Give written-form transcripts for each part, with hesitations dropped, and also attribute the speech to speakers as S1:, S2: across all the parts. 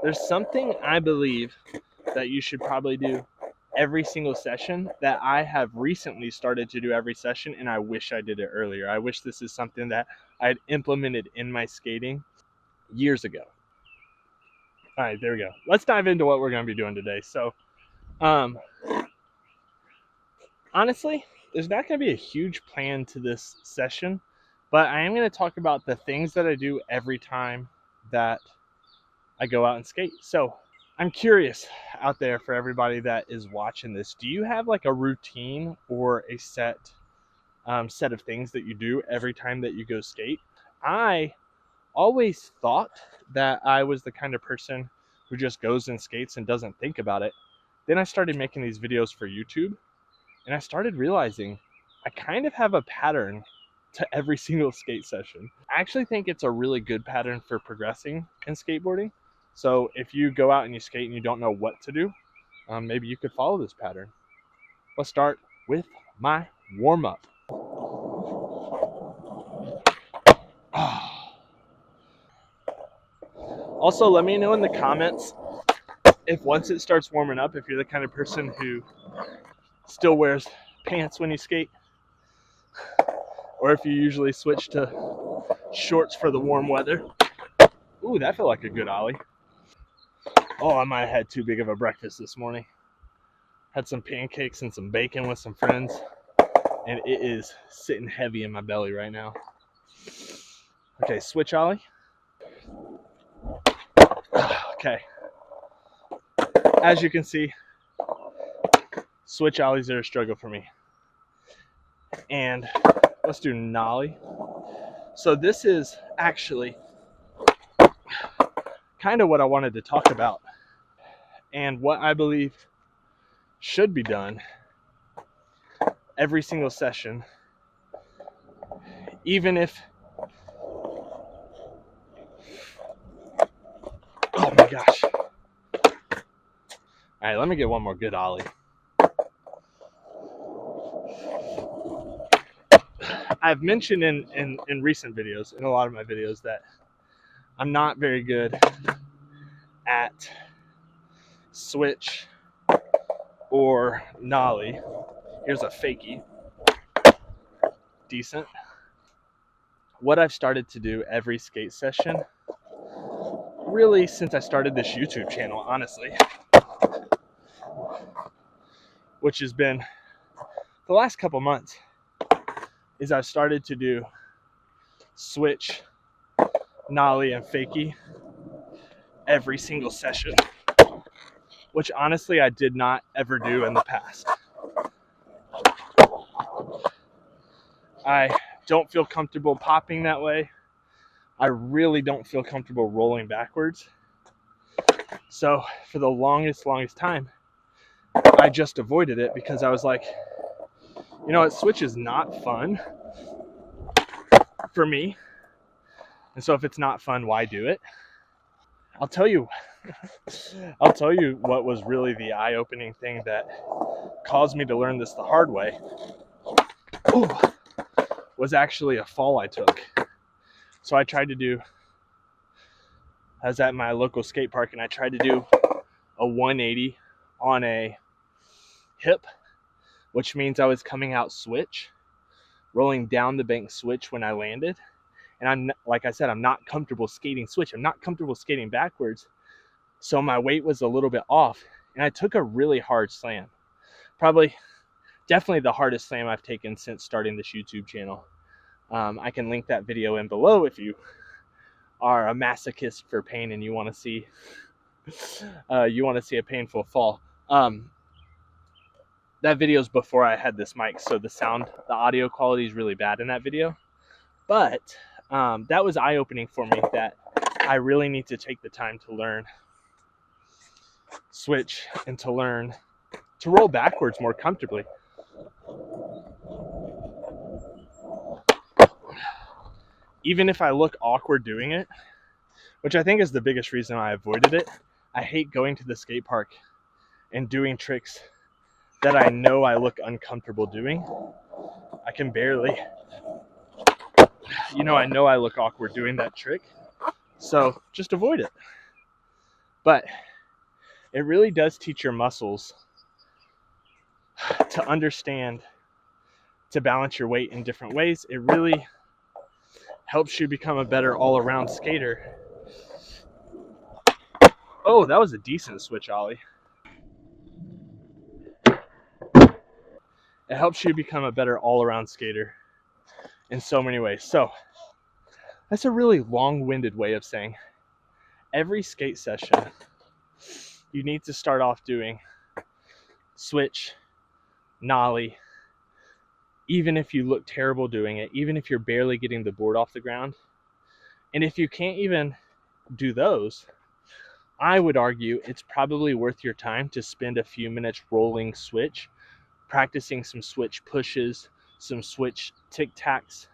S1: There's something I believe that you should probably do every single session that I have recently started to do every session, and I wish I did it earlier. I wish this is something that I had implemented in my skating years ago. All right, there we go. Let's dive into what we're going to be doing today. So, honestly, there's not going to be a huge plan to this session, but I am going to talk about the things that I do every time that I go out and skate. So I'm curious out there for everybody that is watching this, do you have like a routine or a set of things that you do every time that you go skate? I always thought that I was the kind of person who just goes and skates and doesn't think about it. Then I started making these videos for YouTube, and I started realizing I kind of have a pattern to every single skate session. I actually think it's a really good pattern for progressing in skateboarding. So if you go out and you skate and you don't know what to do, maybe you could follow this pattern. Let's start with my warm-up. Also, let me know in the comments if once it starts warming up, if you're the kind of person who still wears pants when you skate, or if you usually switch to shorts for the warm weather. Ooh, that felt like a good ollie. Oh, I might have had too big of a breakfast this morning. Had some pancakes and some bacon with some friends, and it is sitting heavy in my belly right now. Okay, switch ollie. Okay. As you can see, switch ollies are a struggle for me. And let's do nollie. So this is actually kind of what I wanted to talk about and what I believe should be done every single session, even if, oh my gosh. All right, let me get one more good ollie. I've mentioned in recent videos, in a lot of my videos, that I'm not very good at switch or nollie. Here's a fakie. Decent. What I've started to do every skate session, really since I started this YouTube channel, honestly, which has been the last couple months, is I've started to do switch, nollie, and fakie every single session, which honestly I did not ever do in the past. I don't feel comfortable popping that way. I really don't feel comfortable rolling backwards. So for the longest time, I just avoided it because I was like, you know what, switch is not fun for me. And so if it's not fun, why do it? I'll tell you what was really the eye-opening thing that caused me to learn this the hard way. Ooh, was actually a fall I took. So I was at my local skate park, and I tried to do a 180 on a hip, which means I was coming out switch, rolling down the bank switch when I landed. And like I said, I'm not comfortable skating switch. I'm not comfortable skating backwards. So my weight was a little bit off, and I took a really hard slam. Definitely the hardest slam I've taken since starting this YouTube channel. I can link that video in below if you are a masochist for pain and you want to see a painful fall. That video's before I had this mic, so the audio quality is really bad in that video. But that was eye-opening for me, that I really need to take the time to learn switch and to learn to roll backwards more comfortably. Even if I look awkward doing it, which I think is the biggest reason I avoided it. I hate going to the skate park and doing tricks that I know I look uncomfortable doing. I can barely, I know I look awkward doing that trick. So just avoid it. But it really does teach your muscles to understand, to balance your weight in different ways. It really helps you become a better all-around skater. Oh, that was a decent switch ollie. It helps you become a better all-around skater in so many ways. So that's a really long-winded way of saying every skate session, you need to start off doing switch, nollie, even if you look terrible doing it, even if you're barely getting the board off the ground. And if you can't even do those, I would argue it's probably worth your time to spend a few minutes rolling switch, practicing some switch pushes, some switch tic-tacs.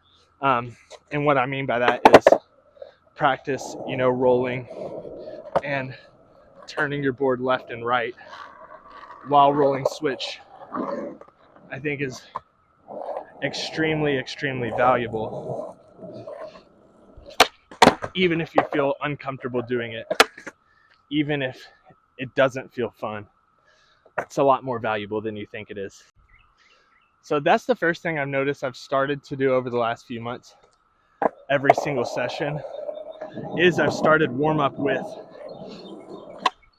S1: And what I mean by that is practice, rolling and turning your board left and right while rolling switch, I think is extremely, extremely valuable. Even if you feel uncomfortable doing it, even if it doesn't feel fun, it's a lot more valuable than you think it is. So that's the first thing I've noticed I've started to do over the last few months. Every single session is I've started warm up with,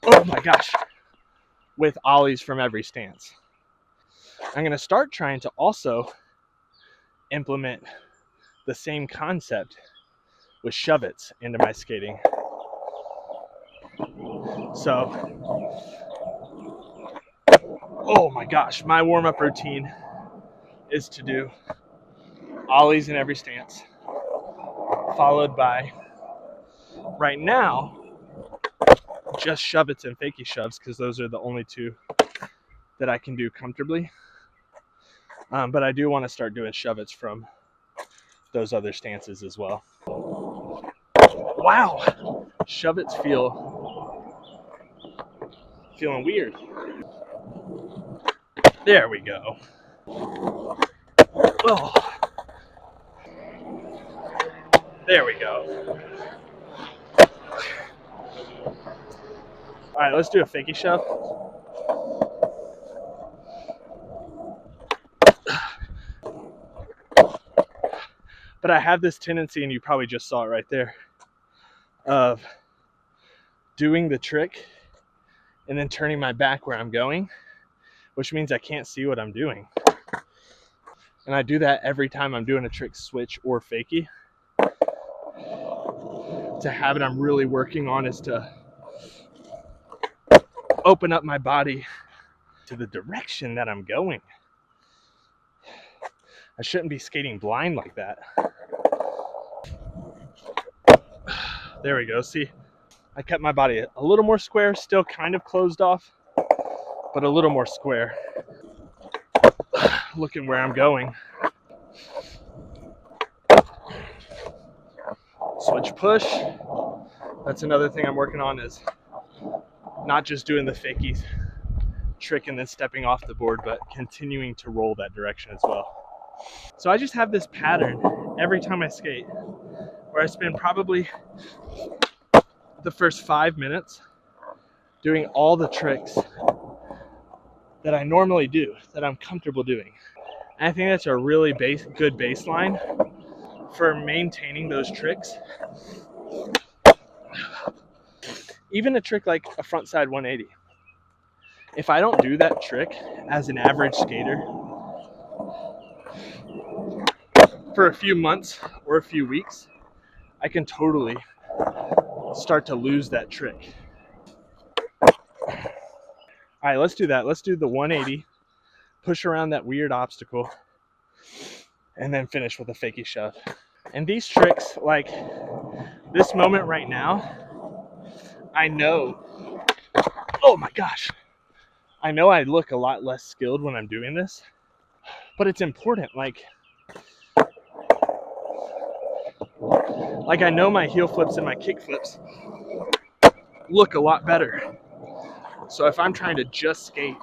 S1: oh my gosh, with ollies from every stance. I'm going to start trying to also implement the same concept with shove-its into my skating. So, oh my gosh, my warm-up routine is to do ollies in every stance, followed by, right now, just shove-its and fakie shoves, because those are the only two that I can do comfortably. But I do want to start doing shove-its from those other stances as well. Wow, shove-its feeling weird. There we go. Oh, there we go. All right, let's do a fakie shove. But I have this tendency, and you probably just saw it right there, of doing the trick and then turning my back where I'm going, which means I can't see what I'm doing. And I do that every time I'm doing a trick switch or fakie. It's a habit I'm really working on, is to open up my body to the direction that I'm going. I shouldn't be skating blind like that. There we go. See, I kept my body a little more square, still kind of closed off, but a little more square. Looking where I'm going. Switch push. That's another thing I'm working on, is not just doing the fakie trick and then stepping off the board, but continuing to roll that direction as well. So I just have this pattern every time I skate where I spend probably the first 5 minutes doing all the tricks that I normally do, that I'm comfortable doing. And I think that's a really good baseline for maintaining those tricks. Even a trick like a frontside 180. If I don't do that trick as an average skater for a few months or a few weeks, I can totally start to lose that trick. All right, let's do that. Let's do the 180, push around that weird obstacle, and then finish with a fakie shove. And these tricks, like this moment right now, I know, oh my gosh, I know I look a lot less skilled when I'm doing this, but it's important. Like I know my heel flips and my kick flips look a lot better. So if I'm trying to just skate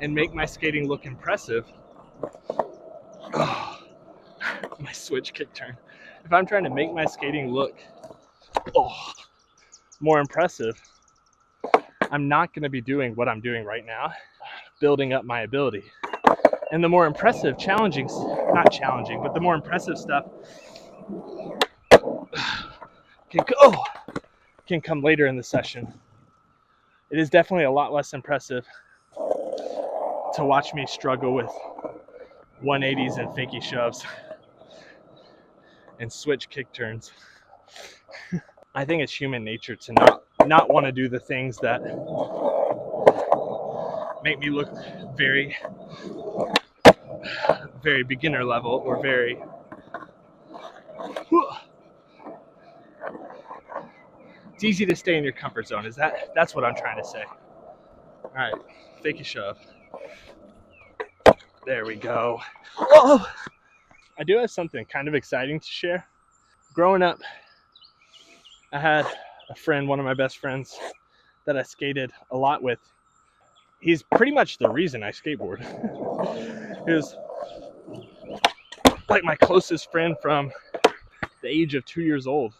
S1: and make my skating look impressive, my switch kick turn. If I'm trying to make my skating look more impressive, I'm not going to be doing what I'm doing right now, building up my ability. And the more impressive, not challenging, but the more impressive stuff can come later in the session. It is definitely a lot less impressive to watch me struggle with 180s and fakie shoves and switch kick turns. I think it's human nature to not want to do the things that make me look very, very beginner level or very. It's easy to stay in your comfort zone. That's what I'm trying to say. All right, fakie shove. There we go. Oh! I do have something kind of exciting to share. Growing up, I had a friend, one of my best friends, that I skated a lot with. He's pretty much the reason I skateboard. He was like my closest friend from the age of 2 years old.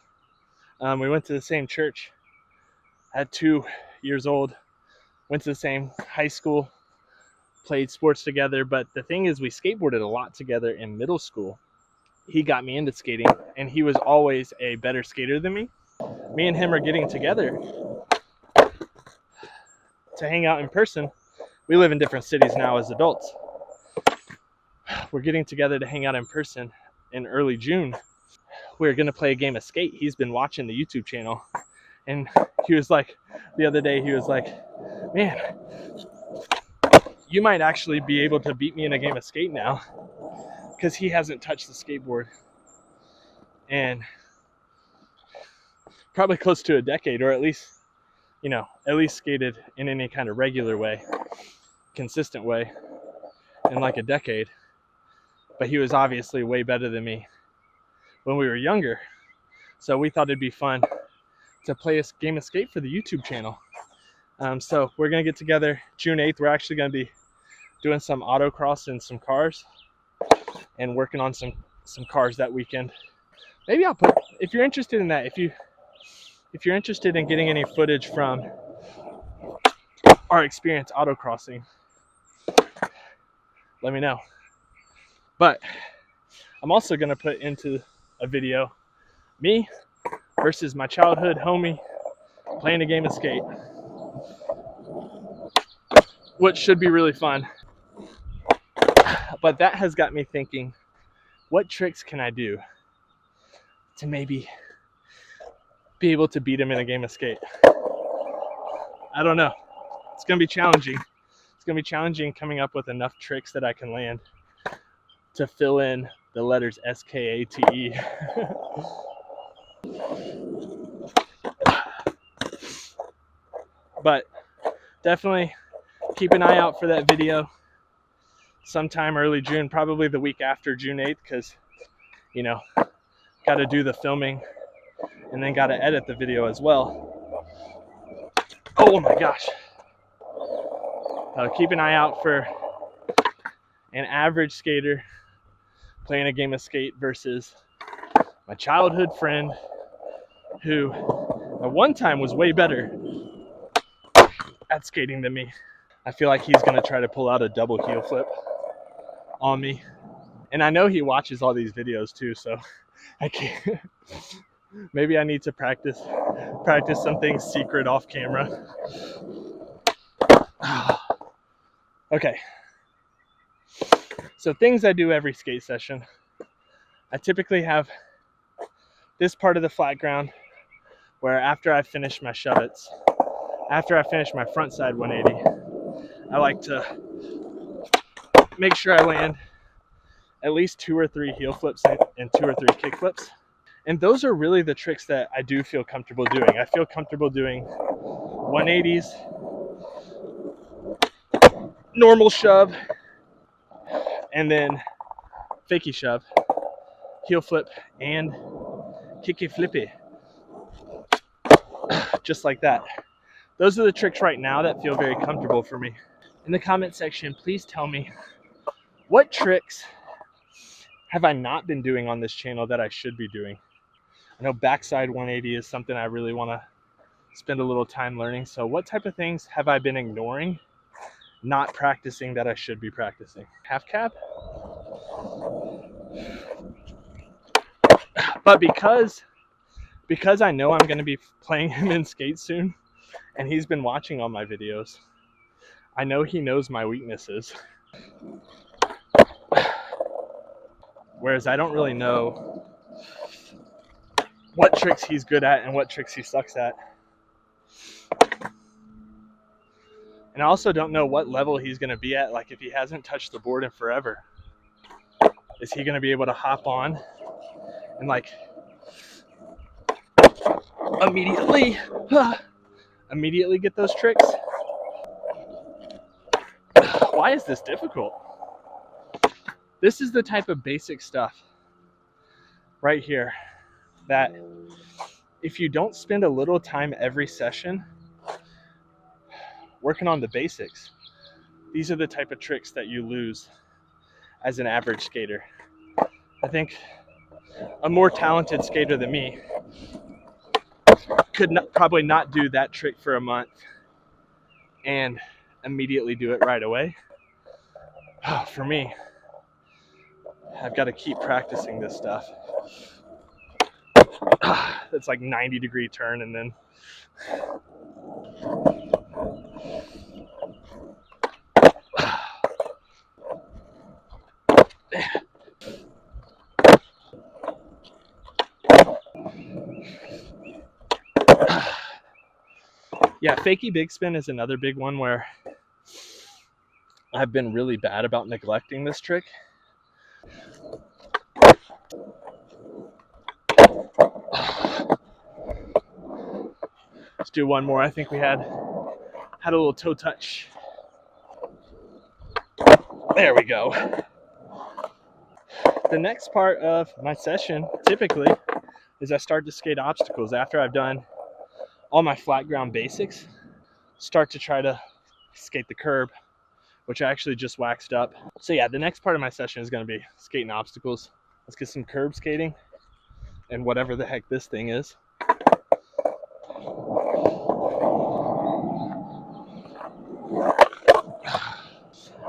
S1: We went to the same church at 2 years old, went to the same high school, played sports together. But the thing is, we skateboarded a lot together in middle school. He got me into skating, and he was always a better skater than me. Me and him are getting together to hang out in person. We live in different cities now as adults. We're getting together to hang out in person in early June. We're going to play a game of skate. He's been watching the YouTube channel, and he was like, the other day, he was like, man, you might actually be able to beat me in a game of skate now, because he hasn't touched the skateboard in probably close to a decade, or at least skated in any kind of regular way, consistent way, in like a decade. But he was obviously way better than me when we were younger. So we thought it'd be fun to play a game of skate for the YouTube channel. So we're going to get together June 8th. We're actually going to be doing some autocross in some cars and working on some cars that weekend. Maybe I'll put, if you're interested in that, if you're interested in getting any footage from our experience autocrossing, let me know. But I'm also going to put into a video me versus my childhood homie playing a game of skate, which should be really fun. But that has got me thinking, what tricks can I do to maybe be able to beat him in a game of skate? I don't know. It's going to be challenging. It's going to be challenging coming up with enough tricks that I can land to fill in the letters S.K.A.T.E. But definitely keep an eye out for that video sometime early June, probably the week after June 8th, because, got to do the filming and then got to edit the video as well. Oh my gosh. Keep an eye out for an average skater playing a game of skate versus my childhood friend who at one time was way better at skating than me. I feel like he's going to try to pull out a double heel flip on me. And I know he watches all these videos too, so I can't. Maybe I need to practice something secret off camera. Okay. So things I do every skate session. I typically have this part of the flat ground where after I finish my shove-its, after I finish my front side 180, I like to make sure I land at least 2 or 3 heel flips and 2 or 3 kick flips. And those are really the tricks that I do feel comfortable doing. I feel comfortable doing 180s, normal shove, and then fakie shove, heel flip, and kicky flippy. Just like that. Those are the tricks right now that feel very comfortable for me. In the comment section, please tell me, what tricks have I not been doing on this channel that I should be doing? I know backside 180 is something I really want to spend a little time learning. So what type of things have I been ignoring, not practicing that I should be practicing? Half cab. But because I know I'm going to be playing him in skate soon, and he's been watching all my videos, I know he knows my weaknesses. Whereas I don't really know what tricks he's good at and what tricks he sucks at. And I also don't know what level he's going to be at. Like if he hasn't touched the board in forever, is he going to be able to hop on and like immediately get those tricks? Why is this difficult? This is the type of basic stuff right here that if you don't spend a little time every session working on the basics, these are the type of tricks that you lose as an average skater. I think a more talented skater than me could probably not do that trick for a month and immediately do it right away. For me, I've got to keep practicing this stuff. It's like 90-degree turn and then yeah, fakie big spin is another big one where I've been really bad about neglecting this trick. Let's do one more. I think we had a little toe touch. There we go. The next part of my session typically is I start to skate obstacles after I've done all my flat ground basics. Start to try to skate the curb, which I actually just waxed up. So yeah, the next part of my session is going to be skating obstacles. Let's get some curb skating and whatever the heck this thing is.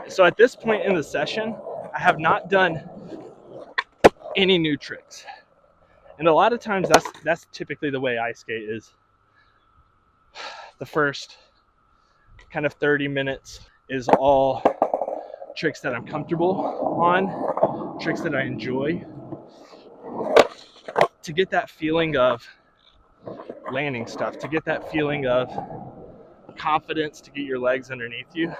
S1: So at this point in the session, I have not done any new tricks. And a lot of times that's typically the way I skate is the first kind of 30 minutes is all tricks that I'm comfortable on, tricks that I enjoy, to get that feeling of landing stuff, to get that feeling of confidence, to get your legs underneath you.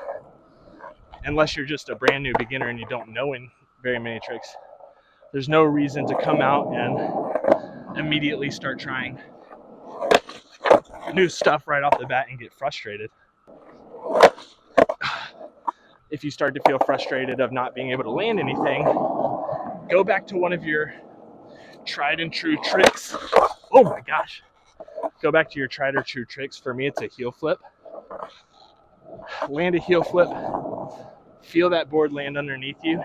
S1: Unless you're just a brand new beginner and you don't know very many tricks, there's no reason to come out and immediately start trying new stuff right off the bat and get frustrated. If you start to feel frustrated of not being able to land anything, go back to one of your tried and true tricks. Oh my gosh. Go back to your tried or true tricks. For me, it's a heel flip. Land a heel flip, feel that board land underneath you,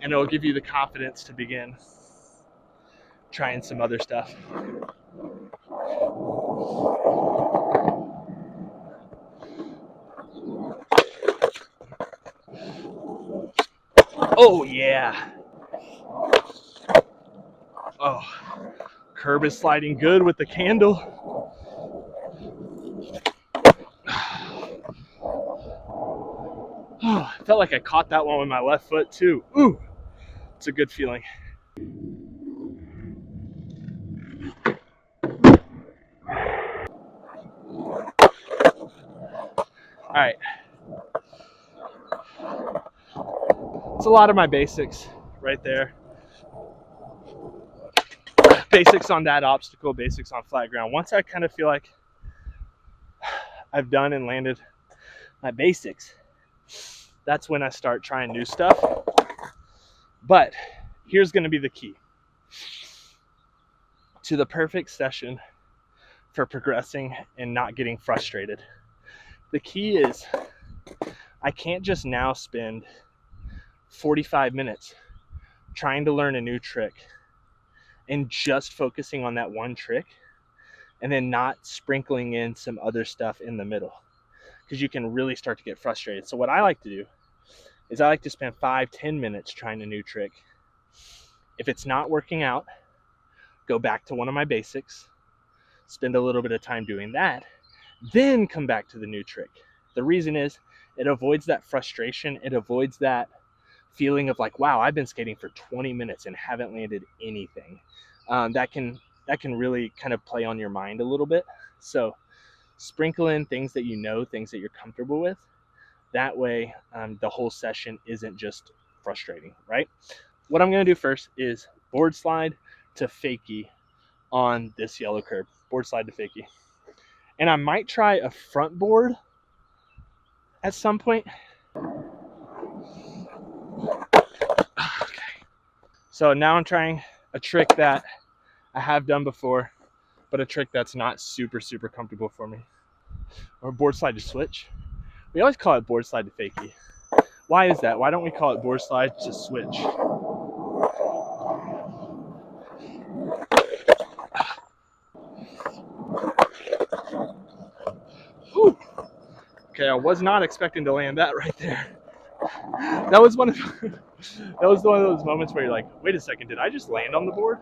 S1: and it'll give you the confidence to begin trying some other stuff. Oh yeah. Oh, curb is sliding good with the candle. Oh, I felt like I caught that one with my left foot too. Ooh, it's a good feeling. All right. It's a lot of my basics right there. Basics on that obstacle, basics on flat ground. Once I kind of feel like I've done and landed my basics, that's when I start trying new stuff. But here's going to be the key to the perfect session for progressing and not getting frustrated. The key is I can't just now spend 45 minutes trying to learn a new trick and just focusing on that one trick and then not sprinkling in some other stuff in the middle, because you can really start to get frustrated. So what I like to do is I like to spend 5-10 minutes trying a new trick. If it's not working out, go back to one of my basics, spend a little bit of time doing that, then come back to the new trick. The reason is it avoids that frustration. It avoids that feeling of like, wow, I've been skating for 20 minutes and haven't landed anything. That can really kind of play on your mind a little bit. So sprinkle in things that you know, things that you're comfortable with. That way, the whole session isn't just frustrating, right? What I'm going to do first is board slide to fakie on this yellow curb. Board slide to fakie. And I might try a front board at some point. Okay. So now I'm trying a trick that I have done before, but a trick that's not super, super comfortable for me. Or board slide to switch. We always call it board slide to fakie. Why is that? Why don't we call it board slide to switch? Whew. Okay, I was not expecting to land that right there. That was one of those moments where you're like, wait a second, did I just land on the board?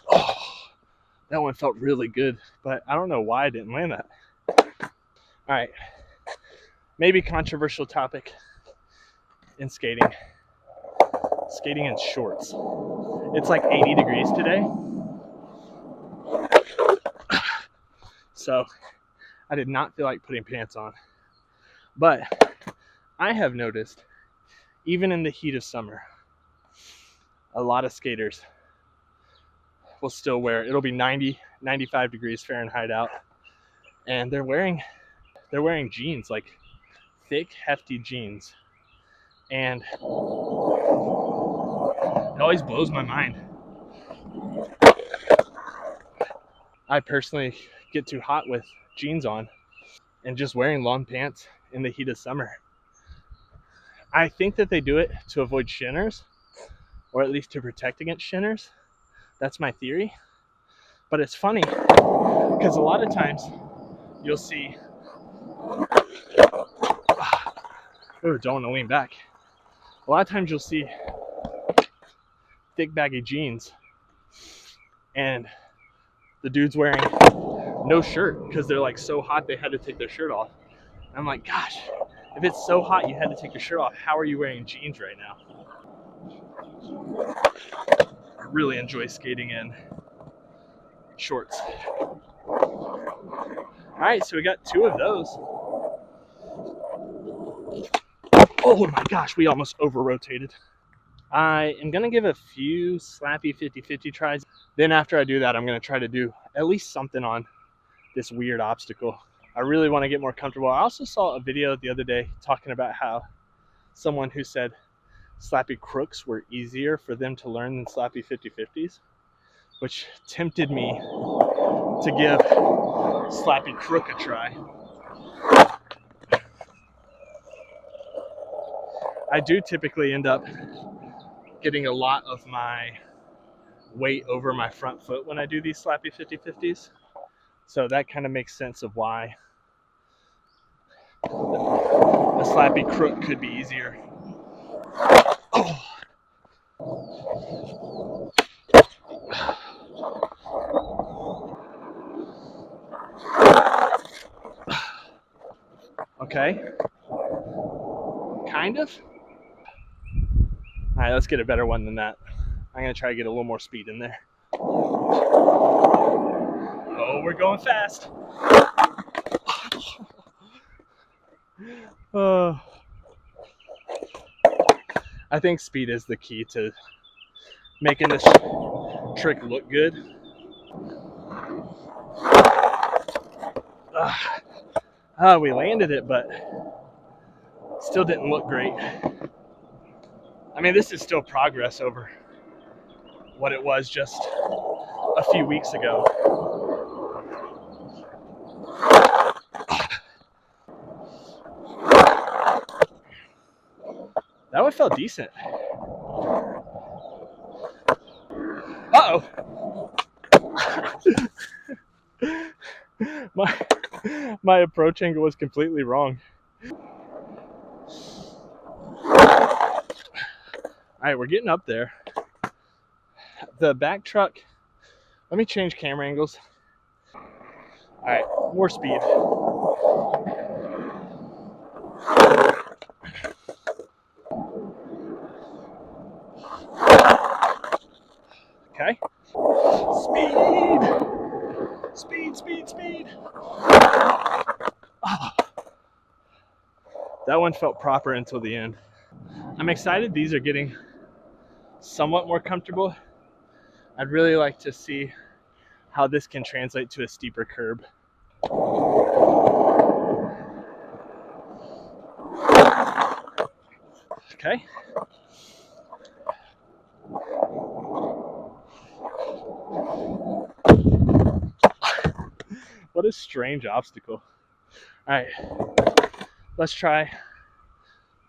S1: Oh, that one felt really good, but I don't know why I didn't land that. All right, maybe controversial topic in skating. Skating in shorts. It's like 80 degrees today. So I did not feel like putting pants on. But I have noticed, even in the heat of summer, a lot of skaters will still wear, it'll be 90, 95 degrees Fahrenheit out, and they're wearing jeans, like thick, hefty jeans. And it always blows my mind. I personally get too hot with jeans on and just wearing long pants in the heat of summer. I think that they do it to avoid shinners, or at least to protect against shinners. That's my theory. But it's funny because a lot of times you'll see, oh, don't want to lean back. A lot of times you'll see thick baggy jeans and the dude's wearing no shirt because they're like so hot they had to take their shirt off. And I'm like, gosh, if it's so hot you had to take your shirt off, how are you wearing jeans right now? I really enjoy skating in shorts. All right, so we got 2 of those. Oh my gosh, we almost over-rotated. I am going to give a few slappy 50-50 tries. Then after I do that, I'm going to try to do at least something on this weird obstacle. I really want to get more comfortable. I also saw a video the other day talking about how someone who said slappy crooks were easier for them to learn than slappy 50-50s, which tempted me to give slappy crook a try. I do typically end up getting a lot of my weight over my front foot when I do these slappy 50-50s. So that kind of makes sense of why a slappy crook could be easier. Oh. Okay. Kind of. All right, let's get a better one than that. I'm going to try to get a little more speed in there. Oh, we're going fast. Oh. I think speed is the key to making this trick look good. We landed it, but still didn't look great. I mean, this is still progress over what it was just a few weeks ago. one felt decent. Uh-oh. my approach angle was completely wrong. All right, we're getting up there. The back truck, let me change camera angles. All right, more speed. Okay. Speed. Speed. Oh, that one felt proper until the end. I'm excited these are getting somewhat more comfortable. I'd really like to see how this can translate to a steeper curb. Okay. What a strange obstacle. All right, let's try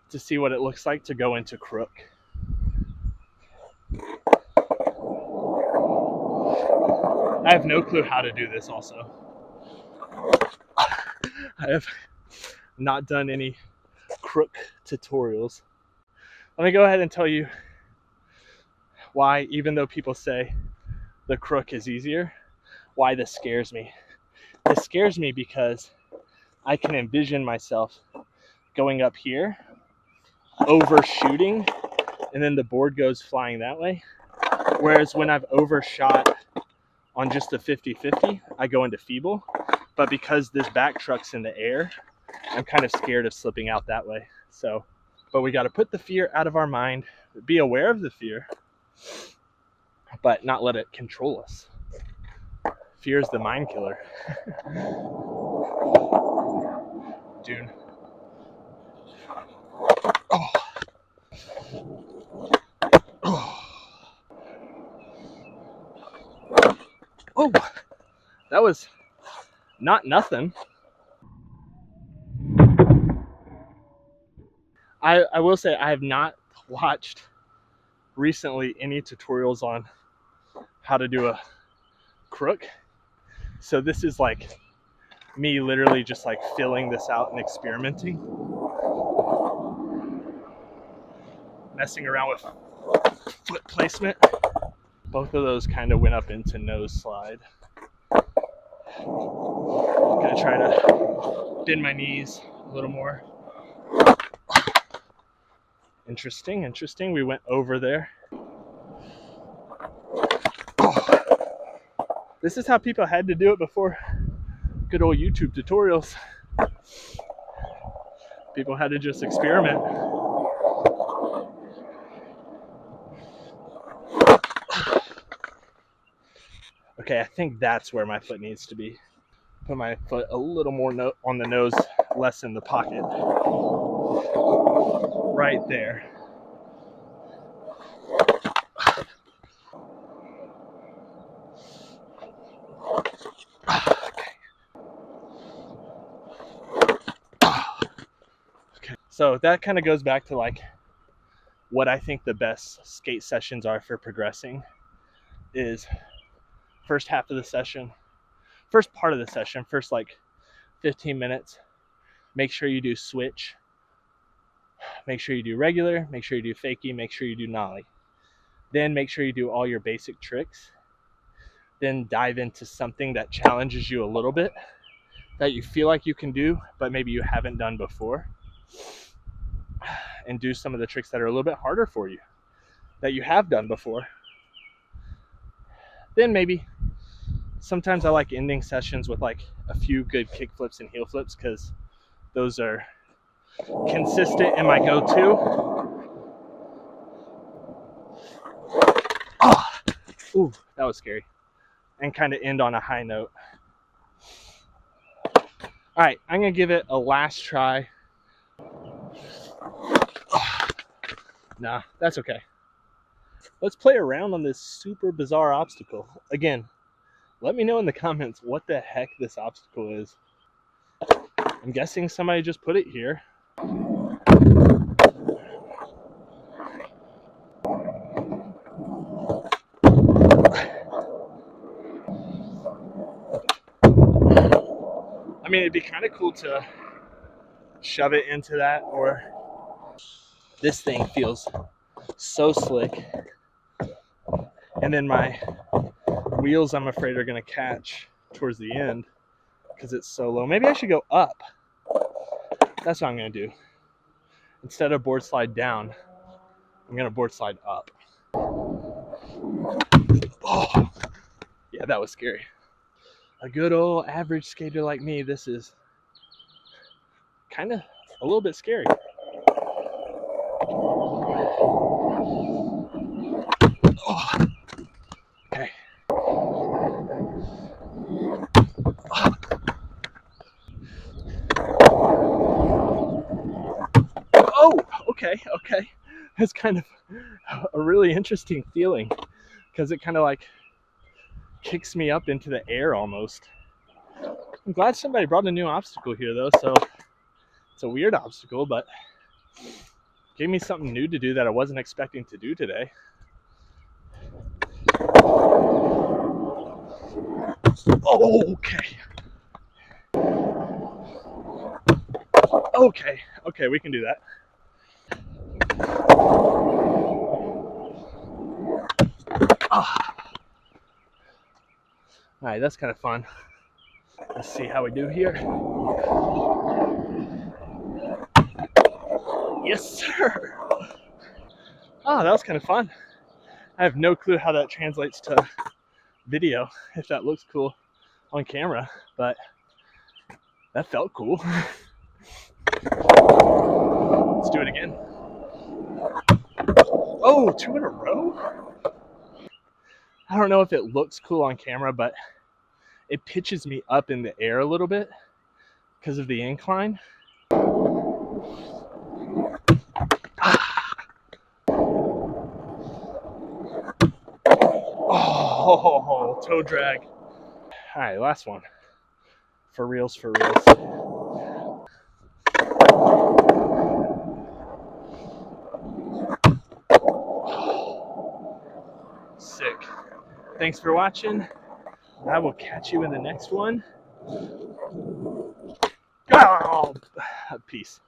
S1: to see what it looks like to go into crook. I have no clue how to do this also. I have not done any crook tutorials. Let me go ahead and tell you why, even though people say the crook is easier, why this scares me. This scares me because I can envision myself going up here, overshooting, and then the board goes flying that way. Whereas when I've overshot on just a 50-50, I go into feeble. But because this back truck's in the air, I'm kind of scared of slipping out that way. So, but we got to put the fear out of our mind, be aware of the fear, but not let it control us. Fear is the mind killer. Dude. Oh. Oh, that was not nothing. I will say I have not watched recently any tutorials on how to do a crook. So this is like me literally just like filling this out and experimenting. Messing around with foot placement. Both of those kind of went up into nose slide. Gonna try to bend my knees a little more. Interesting. We went over there. Oh. This is how people had to do it before. Good old YouTube tutorials. People had to just experiment. Okay, I think that's where my foot needs to be. Put my foot a little more on the nose, less in the pocket. Right there. Okay. So that kind of goes back to like what I think the best skate sessions are for progressing is first half of the session, first part of the session, first like 15 minutes, make sure you do switch, make sure you do regular, make sure you do fakie, make sure you do nollie. Then make sure you do all your basic tricks. Then dive into something that challenges you a little bit, that you feel like you can do, but maybe you haven't done before. And do some of the tricks that are a little bit harder for you, that you have done before. Then maybe sometimes I like ending sessions with like a few good kick flips and heel flips because those are consistent in my go-to. Oh, ooh, that was scary. And kind of end on a high note. All right, I'm gonna give it a last try. Oh, nah, that's okay. Let's play around on this super bizarre obstacle. Again, let me know in the comments what the heck this obstacle is. I'm guessing somebody just put it here. mean, it'd be kind of cool to shove it into that, or this thing feels so slick. And then my wheels, I'm afraid, are going to catch towards the end because it's so low. Maybe I should go up. That's what I'm going to do. Instead of board slide down, I'm going to board slide up. Oh, yeah, that was scary. A good old average skater like me, this is kind of a little bit scary. Oh, okay. Oh, okay. That's kind of a really interesting feeling because it kind of like kicks me up into the air almost. I'm glad somebody brought a new obstacle here though, so it's a weird obstacle, but gave me something new to do that I wasn't expecting to do today. Oh, okay. Okay, we can do that. Ah. All right, that's kind of fun. Let's see how we do here. Yes, sir. Oh, that was kind of fun. I have no clue how that translates to video, if that looks cool on camera, but that felt cool. Let's do it again. Oh, 2 in a row? I don't know if it looks cool on camera, but it pitches me up in the air a little bit because of the incline. Oh, toe drag. All right, last one. For reals, for reals. Sick. Thanks for watching. I will catch you in the next one. Oh, peace.